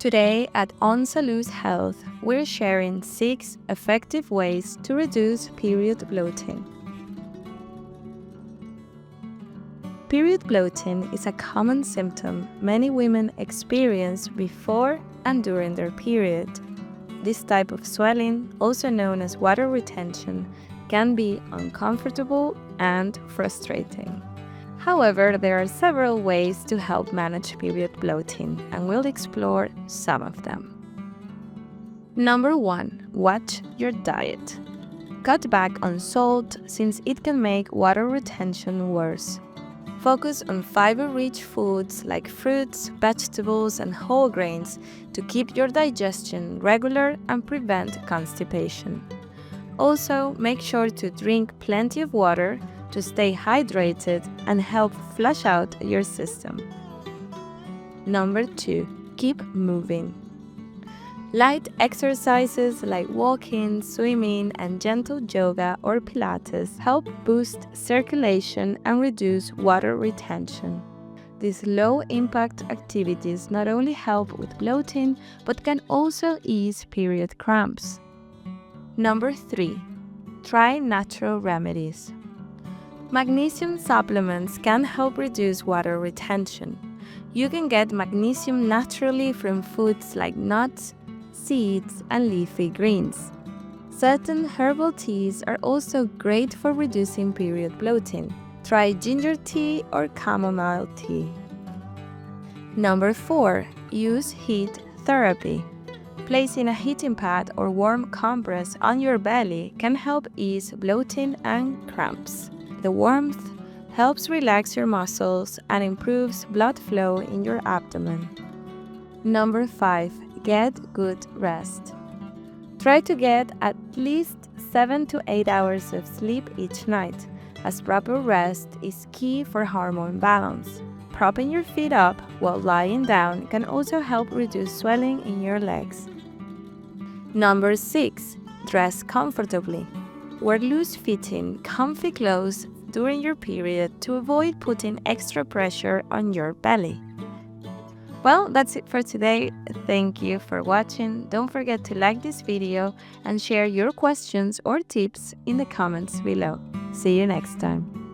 Today at OnSalus Health, we're sharing 6 effective ways to reduce period bloating. Period bloating is a common symptom many women experience before and during their period. This type of swelling, also known as water retention, can be uncomfortable and frustrating. However, there are several ways to help manage period bloating, and we'll explore some of them. Number 1. Watch your diet. Cut back on salt since it can make water retention worse. Focus on fiber-rich foods like fruits, vegetables, and whole grains to keep your digestion regular and prevent constipation. Also, make sure to drink plenty of water to stay hydrated and help flush out your system. Number 2. Keep moving. Light exercises like walking, swimming, and gentle yoga or Pilates help boost circulation and reduce water retention. These low-impact activities not only help with bloating, but can also ease period cramps. Number 3. Try natural remedies. Magnesium supplements can help reduce water retention. You can get magnesium naturally from foods like nuts, seeds, and leafy greens. Certain herbal teas are also great for reducing period bloating. Try ginger tea or chamomile tea. Number 4. Use heat therapy. Placing a heating pad or warm compress on your belly can help ease bloating and cramps. The warmth helps relax your muscles and improves blood flow in your abdomen. Number 5. Get good rest. Try to get at least 7 to 8 hours of sleep each night, as proper rest is key for hormone balance. Propping your feet up while lying down can also help reduce swelling in your legs. Number 6. Dress comfortably. Wear loose-fitting, comfy clothes during your period to avoid putting extra pressure on your belly. Well, that's it for today. Thank you for watching. Don't forget to like this video and share your questions or tips in the comments below. See you next time.